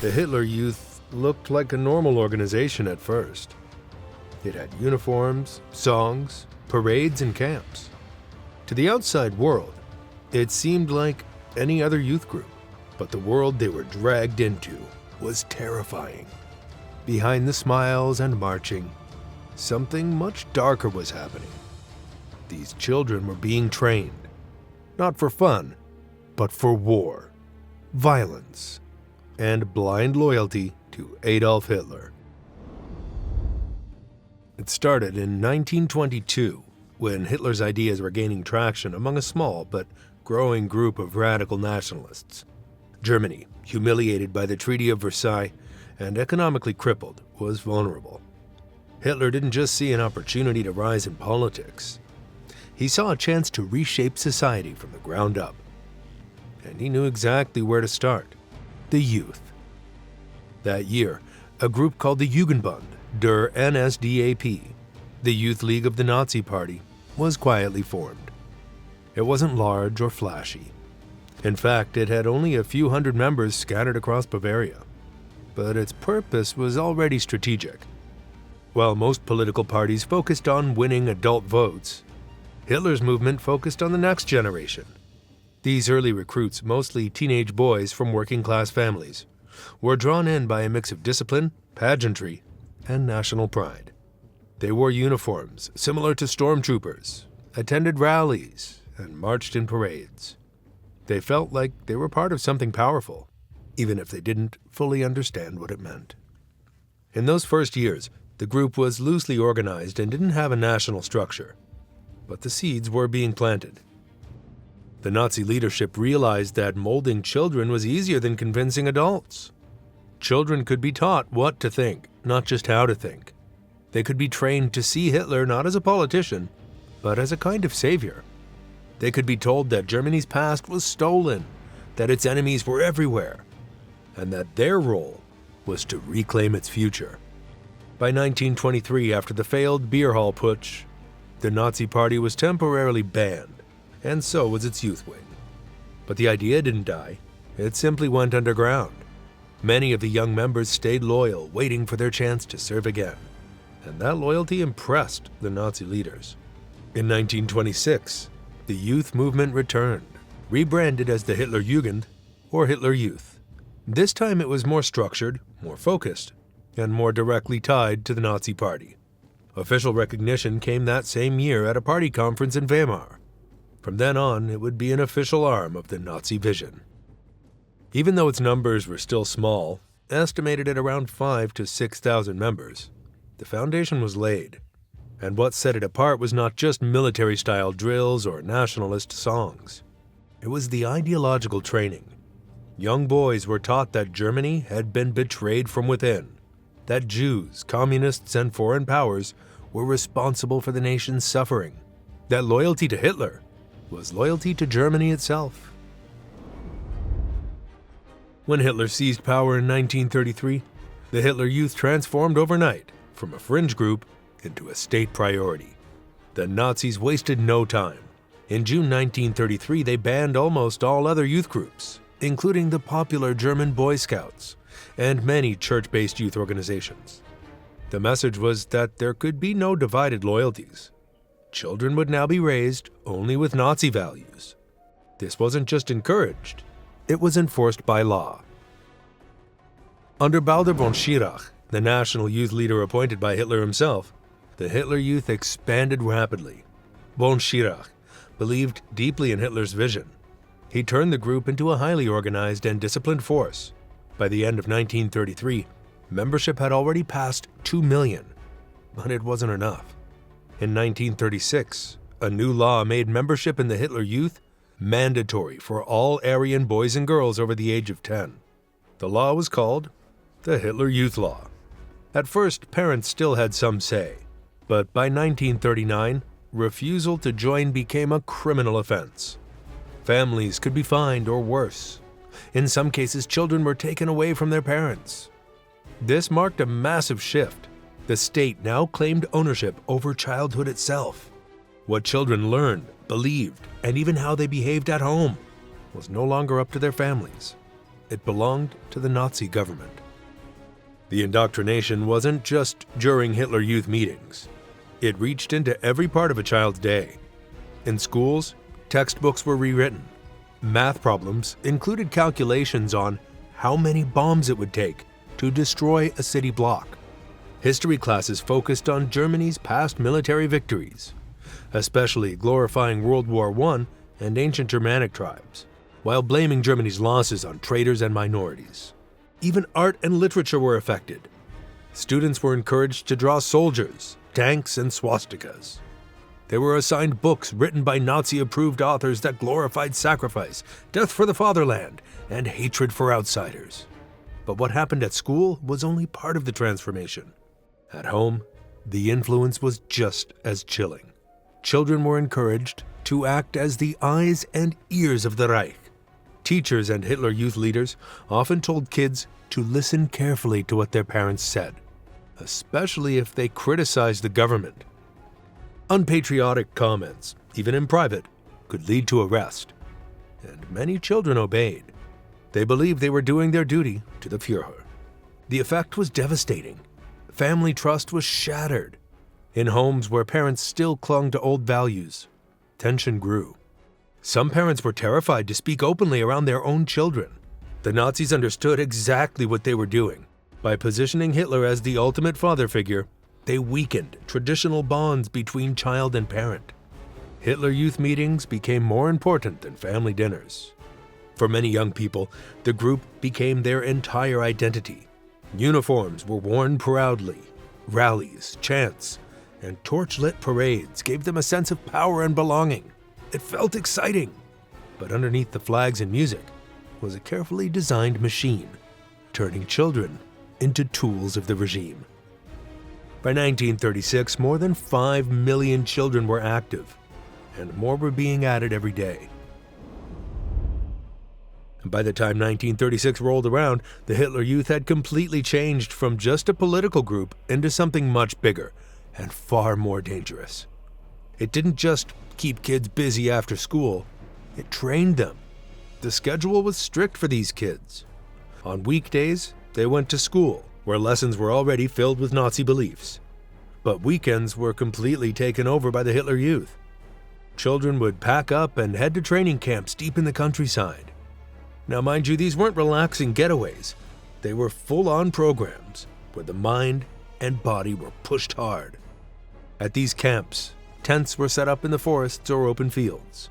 The Hitler Youth looked like a normal organization at first. It had uniforms, songs, parades, and camps. To the outside world, it seemed like any other youth group, but the world they were dragged into was terrifying. Behind the smiles and marching, something much darker was happening. These children were being trained, not for fun, but for war, violence, and blind loyalty to Adolf Hitler. It started in 1922, when Hitler's ideas were gaining traction among a small but growing group of radical nationalists. Germany, humiliated by the Treaty of Versailles and economically crippled, was vulnerable. Hitler didn't just see an opportunity to rise in politics. He saw a chance to reshape society from the ground up. And he knew exactly where to start: the youth. That year, a group called the Jugendbund, der NSDAP, the Youth League of the Nazi Party, was quietly formed. It wasn't large or flashy. In fact, it had only a few hundred members scattered across Bavaria. But its purpose was already strategic. While most political parties focused on winning adult votes, Hitler's movement focused on the next generation. These early recruits, mostly teenage boys from working-class families, were drawn in by a mix of discipline, pageantry, and national pride. They wore uniforms similar to stormtroopers, attended rallies, and marched in parades. They felt like they were part of something powerful, even if they didn't fully understand what it meant. In those first years, the group was loosely organized and didn't have a national structure, but the seeds were being planted. The Nazi leadership realized that molding children was easier than convincing adults. Children could be taught what to think, not just how to think. They could be trained to see Hitler not as a politician, but as a kind of savior. They could be told that Germany's past was stolen, that its enemies were everywhere, and that their role was to reclaim its future. By 1923, after the failed beer hall putsch, the Nazi Party was temporarily banned, and so was its youth wing. But the idea didn't die. It simply went underground. Many of the young members stayed loyal, waiting for their chance to serve again. And that loyalty impressed the Nazi leaders. In 1926, the youth movement returned, rebranded as the Hitler Jugend, or Hitler Youth. This time it was more structured, more focused, and more directly tied to the Nazi Party. Official recognition came that same year at a party conference in Weimar. From then on, it would be an official arm of the Nazi vision. Even though its numbers were still small, estimated at around 5,000 to 6,000 members, the foundation was laid. And what set it apart was not just military-style drills or nationalist songs. It was the ideological training. Young boys were taught that Germany had been betrayed from within, that Jews, communists, and foreign powers were responsible for the nation's suffering, that loyalty to Hitler was loyalty to Germany itself. When Hitler seized power in 1933, the Hitler Youth transformed overnight from a fringe group into a state priority. The Nazis wasted no time. In June 1933, they banned almost all other youth groups, including the popular German Boy Scouts and many church-based youth organizations. The message was that there could be no divided loyalties. Children would now be raised only with Nazi values. This wasn't just encouraged, it was enforced by law. Under Baldur von Schirach, the national youth leader appointed by Hitler himself, the Hitler Youth expanded rapidly. Von Schirach believed deeply in Hitler's vision. He turned the group into a highly organized and disciplined force. By the end of 1933, membership had already passed 2 million, but it wasn't enough. In 1936, a new law made membership in the Hitler Youth mandatory for all Aryan boys and girls over the age of 10. The law was called the Hitler Youth Law. At first, parents still had some say, but by 1939, refusal to join became a criminal offense. Families could be fined or worse. In some cases, children were taken away from their parents. This marked a massive shift. The state now claimed ownership over childhood itself. What children learned, believed, and even how they behaved at home was no longer up to their families. it belonged to the Nazi government. The indoctrination wasn't just during Hitler Youth meetings. It reached into every part of a child's day. In schools, textbooks were rewritten. Math problems included calculations on how many bombs it would take to destroy a city block. History classes focused on Germany's past military victories, especially glorifying World War I and ancient Germanic tribes, while blaming Germany's losses on traitors and minorities. Even art and literature were affected. Students were encouraged to draw soldiers, tanks, and swastikas. They were assigned books written by Nazi-approved authors that glorified sacrifice, death for the fatherland, and hatred for outsiders. But what happened at school was only part of the transformation. At home, the influence was just as chilling. Children were encouraged to act as the eyes and ears of the Reich. Teachers and Hitler Youth leaders often told kids to listen carefully to what their parents said, especially if they criticized the government. Unpatriotic comments, even in private, could lead to arrest, and many children obeyed. They believed they were doing their duty to the Führer. The effect was devastating. Family trust was shattered. In homes where parents still clung to old values, tension grew. Some parents were terrified to speak openly around their own children. The Nazis understood exactly what they were doing. By positioning Hitler as the ultimate father figure, they weakened traditional bonds between child and parent. Hitler Youth meetings became more important than family dinners. For many young people, the group became their entire identity. Uniforms were worn proudly. Rallies, chants, and torch-lit parades gave them a sense of power and belonging. It felt exciting, but underneath the flags and music was a carefully designed machine, turning children into tools of the regime. By 1936, more than 5 million children were active, and more were being added every day. By the time 1936 rolled around, the Hitler Youth had completely changed from just a political group into something much bigger and far more dangerous. It didn't just keep kids busy after school, it trained them. The schedule was strict for these kids. On weekdays, they went to school, where lessons were already filled with Nazi beliefs. But weekends were completely taken over by the Hitler Youth. Children would pack up and head to training camps deep in the countryside. Now, mind you, these weren't relaxing getaways. They were full-on programs where the mind and body were pushed hard. At these camps, tents were set up in the forests or open fields.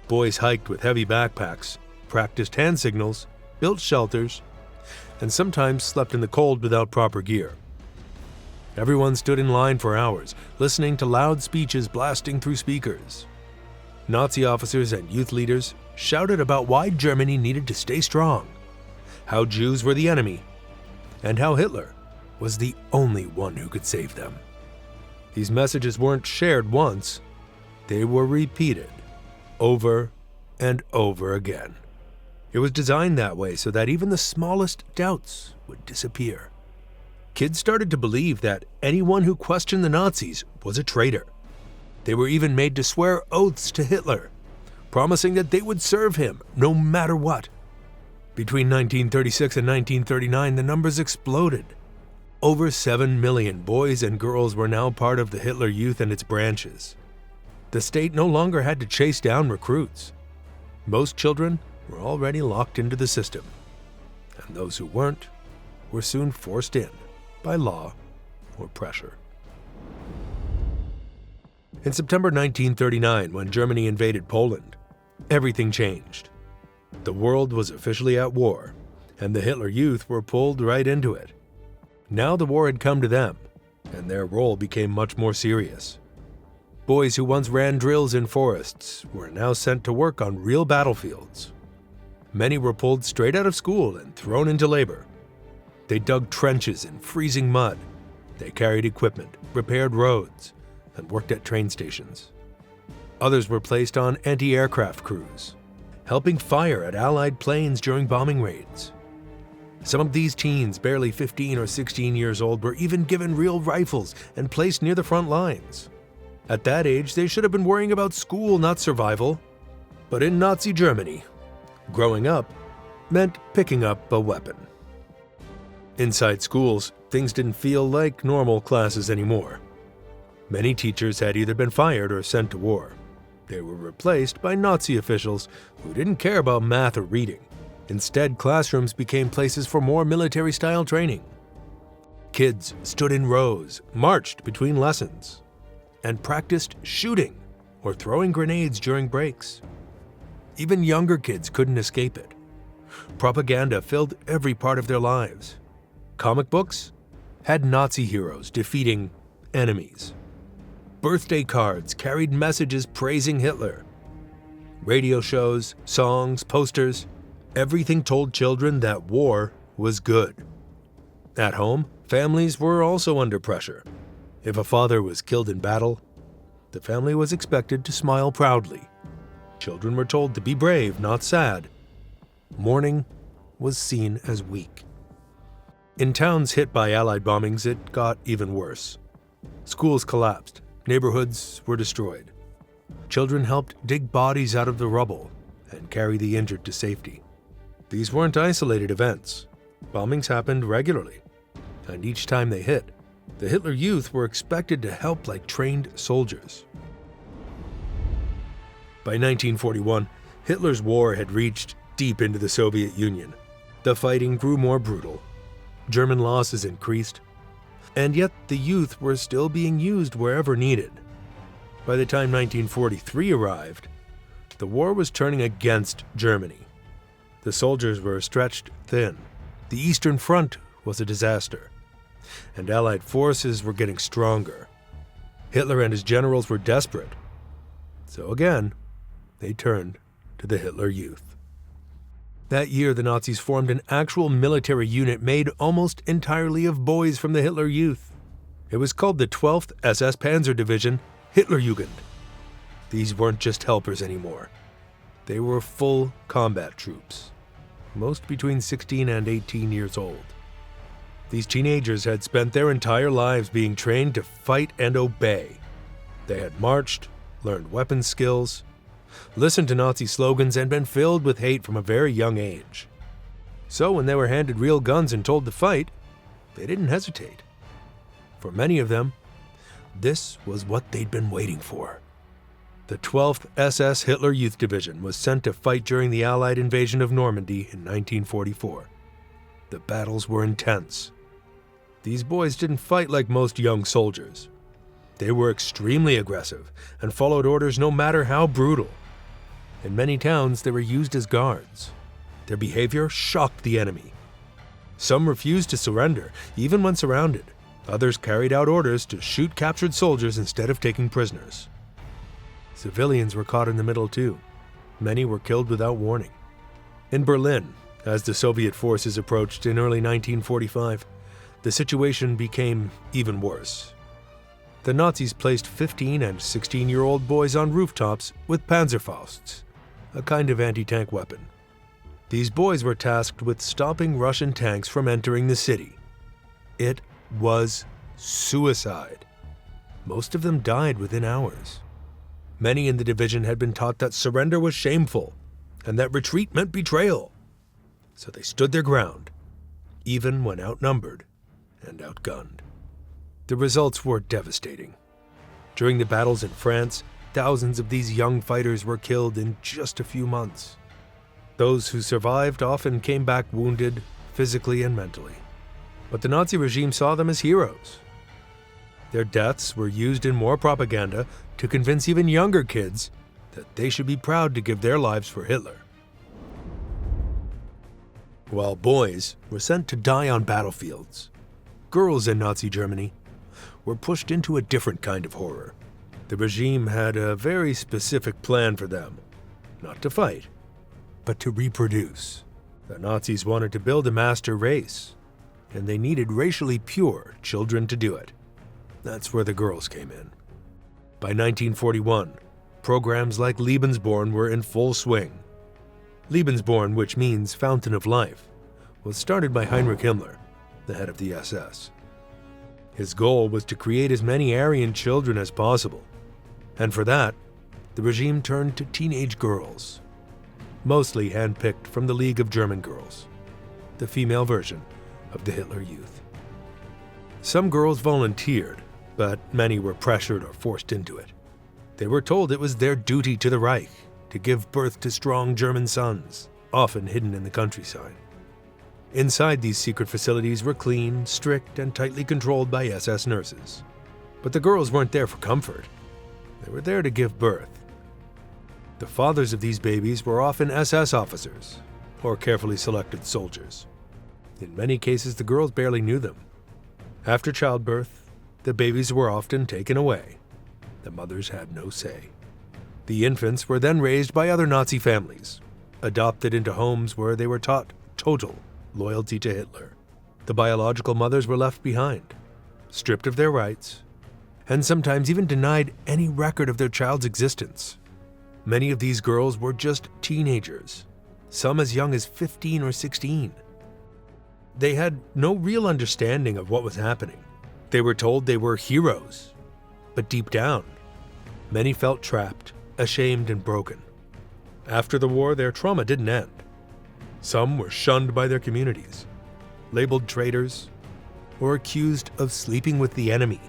Boys hiked with heavy backpacks, practiced hand signals, built shelters, and sometimes slept in the cold without proper gear. Everyone stood in line for hours, listening to loud speeches blasting through speakers. Nazi officers and youth leaders shouted about why Germany needed to stay strong, how Jews were the enemy, and how Hitler was the only one who could save them. These messages weren't shared once, they were repeated over and over again. It was designed that way so that even the smallest doubts would disappear. Kids started to believe that anyone who questioned the Nazis was a traitor. They were even made to swear oaths to Hitler, promising that they would serve him no matter what. Between 1936 and 1939, the numbers exploded. Over 7 million boys and girls were now part of the Hitler Youth and its branches. The state no longer had to chase down recruits. Most children were already locked into the system, and those who weren't were soon forced in by law or pressure. In September 1939, when Germany invaded Poland, everything changed. The world was officially at war, and the Hitler Youth were pulled right into it. Now the war had come to them, and their role became much more serious. Boys who once ran drills in forests were now sent to work on real battlefields. Many were pulled straight out of school and thrown into labor. They dug trenches in freezing mud. They carried equipment, repaired roads, and worked at train stations. Others were placed on anti-aircraft crews, helping fire at Allied planes during bombing raids. Some of these teens, barely 15 or 16 years old, were even given real rifles and placed near the front lines. At that age, they should have been worrying about school, not survival. But in Nazi Germany, growing up meant picking up a weapon. Inside schools, things didn't feel like normal classes anymore. Many teachers had either been fired or sent to war. They were replaced by Nazi officials who didn't care about math or reading. Instead, classrooms became places for more military-style training. Kids stood in rows, marched between lessons, and practiced shooting or throwing grenades during breaks. Even younger kids couldn't escape it. Propaganda filled every part of their lives. Comic books had Nazi heroes defeating enemies. Birthday cards carried messages praising Hitler. Radio shows, songs, posters, everything told children that war was good. At home, families were also under pressure. If a father was killed in battle, the family was expected to smile proudly. Children were told to be brave, not sad. Mourning was seen as weak. In towns hit by Allied bombings, it got even worse. Schools collapsed. Neighborhoods were destroyed. Children helped dig bodies out of the rubble and carry the injured to safety. These weren't isolated events. Bombings happened regularly, and each time they hit, the Hitler Youth were expected to help like trained soldiers. By 1941, Hitler's war had reached deep into the Soviet Union. The fighting grew more brutal. German losses increased. And yet the youth were still being used wherever needed. By the time 1943 arrived, the war was turning against Germany. The soldiers were stretched thin. The Eastern Front was a disaster, and Allied forces were getting stronger. Hitler and his generals were desperate. So again, they turned to the Hitler Youth. That year, the Nazis formed an actual military unit made almost entirely of boys from the Hitler Youth. It was called the 12th SS Panzer Division, Hitlerjugend. These weren't just helpers anymore. They were full combat troops, most between 16 and 18 years old. These teenagers had spent their entire lives being trained to fight and obey. They had marched, learned weapons skills, listened to Nazi slogans, and been filled with hate from a very young age. So when they were handed real guns and told to fight, they didn't hesitate. For many of them, this was what they'd been waiting for. The 12th SS Hitler Youth Division was sent to fight during the Allied invasion of Normandy in 1944. The battles were intense. These boys didn't fight like most young soldiers. They were extremely aggressive and followed orders no matter how brutal. In many towns, they were used as guards. Their behavior shocked the enemy. Some refused to surrender, even when surrounded. Others carried out orders to shoot captured soldiers instead of taking prisoners. Civilians were caught in the middle too. Many were killed without warning. In Berlin, as the Soviet forces approached in early 1945, the situation became even worse. The Nazis placed 15 and 16-year-old boys on rooftops with Panzerfausts, a kind of anti-tank weapon. These boys were tasked with stopping Russian tanks from entering the city. It was suicide. Most of them died within hours. Many in the division had been taught that surrender was shameful and that retreat meant betrayal. So they stood their ground, even when outnumbered and outgunned. The results were devastating. During the battles in France, thousands of these young fighters were killed in just a few months. Those who survived often came back wounded, physically and mentally. But the Nazi regime saw them as heroes. Their deaths were used in more propaganda to convince even younger kids that they should be proud to give their lives for Hitler. While boys were sent to die on battlefields, girls in Nazi Germany were pushed into a different kind of horror. The regime had a very specific plan for them, not to fight, but to reproduce. The Nazis wanted to build a master race, and they needed racially pure children to do it. That's where the girls came in. By 1941, programs like Lebensborn were in full swing. Lebensborn, which means Fountain of Life, was started by Heinrich Himmler, the head of the SS. His goal was to create as many Aryan children as possible, and for that, the regime turned to teenage girls. mostly handpicked from the League of German Girls, the female version of the Hitler Youth. Some girls volunteered, but many were pressured or forced into it. They were told it was their duty to the Reich to give birth to strong German sons, often hidden in the countryside. Inside these secret facilities were clean, strict, and tightly controlled by SS nurses. But the girls weren't there for comfort. They were there to give birth. The fathers of these babies were often SS officers or carefully selected soldiers. In many cases, the girls barely knew them. After childbirth, the babies were often taken away. The mothers had no say. The infants were then raised by other Nazi families, adopted into homes where they were taught total loyalty to Hitler. The biological mothers were left behind, stripped of their rights, and sometimes even denied any record of their child's existence. Many of these girls were just teenagers, some as young as 15 or 16. They had no real understanding of what was happening. They were told they were heroes, but deep down, many felt trapped, ashamed, and broken. After the war, their trauma didn't end. Some were shunned by their communities, labeled traitors, or accused of sleeping with the enemy.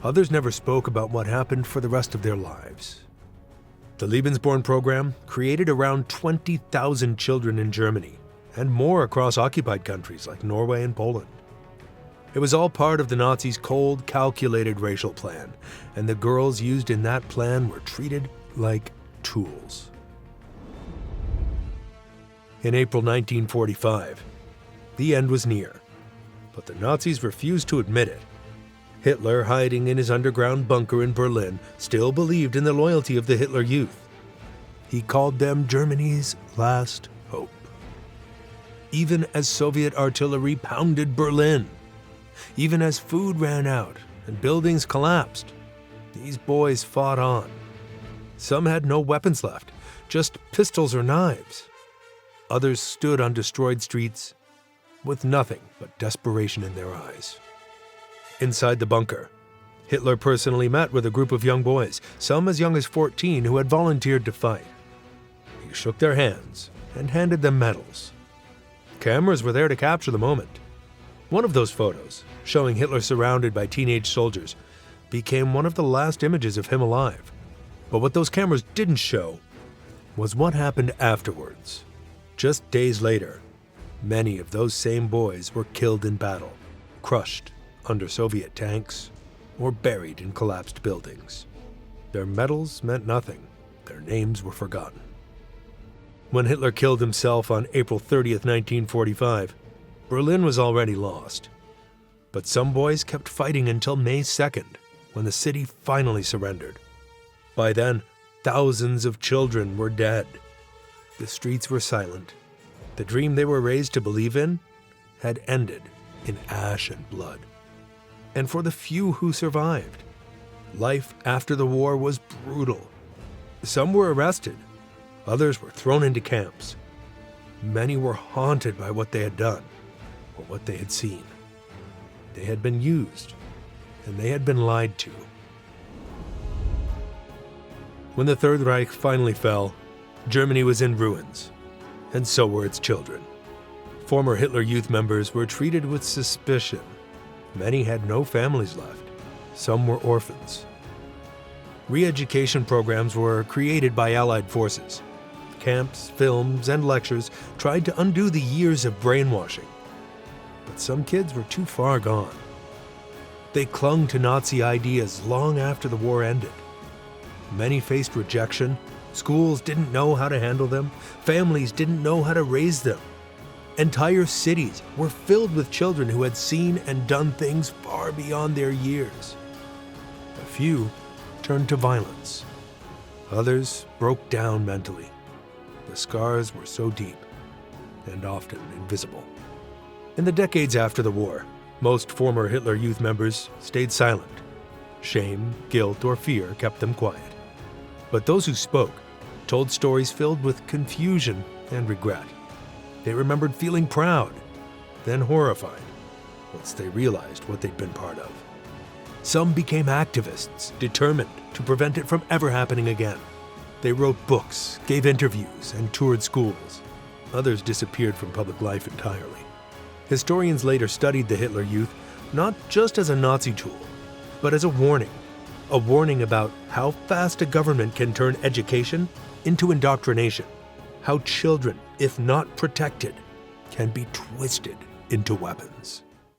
Others never spoke about what happened for the rest of their lives. The Lebensborn program created around 20,000 children in Germany, and more across occupied countries like Norway and Poland. It was all part of the Nazis' cold, calculated racial plan, and the girls used in that plan were treated like tools. In April 1945, the end was near, but the Nazis refused to admit it. Hitler, hiding in his underground bunker in Berlin, still believed in the loyalty of the Hitler Youth. He called them Germany's last hope. Even as Soviet artillery pounded Berlin, even as food ran out and buildings collapsed, these boys fought on. Some had no weapons left, just pistols or knives. Others stood on destroyed streets with nothing but desperation in their eyes. Inside the bunker, Hitler personally met with a group of young boys, some as young as 14, who had volunteered to fight. He shook their hands and handed them medals. Cameras were there to capture the moment. One of those photos, showing Hitler surrounded by teenage soldiers, became one of the last images of him alive. But what those cameras didn't show was what happened afterwards. Just days later, many of those same boys were killed in battle, crushed under Soviet tanks, or buried in collapsed buildings. Their medals meant nothing. Their names were forgotten. When Hitler killed himself on April 30th, 1945, Berlin was already lost. But some boys kept fighting until May 2nd, when the city finally surrendered. By then, thousands of children were dead. The streets were silent. The dream they were raised to believe in had ended in ash and blood. And for the few who survived, life after the war was brutal. Some were arrested. Others were thrown into camps. Many were haunted by what they had done or what they had seen. They had been used, and they had been lied to. When the Third Reich finally fell, Germany was in ruins, and so were its children. Former Hitler Youth members were treated with suspicion. Many had no families left. Some were orphans. Re-education programs were created by Allied forces. Camps, films, and lectures tried to undo the years of brainwashing. But some kids were too far gone. They clung to Nazi ideas long after the war ended. Many faced rejection. Schools didn't know how to handle them. Families didn't know how to raise them. Entire cities were filled with children who had seen and done things far beyond their years. A few turned to violence. Others broke down mentally. The scars were so deep and often invisible. In the decades after the war, most former Hitler Youth members stayed silent. Shame, guilt, or fear kept them quiet. But those who spoke told stories filled with confusion and regret. They remembered feeling proud, then horrified, once they realized what they'd been part of. Some became activists, determined to prevent it from ever happening again. They wrote books, gave interviews, and toured schools. Others disappeared from public life entirely. Historians later studied the Hitler Youth not just as a Nazi tool, but as a warning about how fast a government can turn education into indoctrination, how children, if not protected, can be twisted into weapons.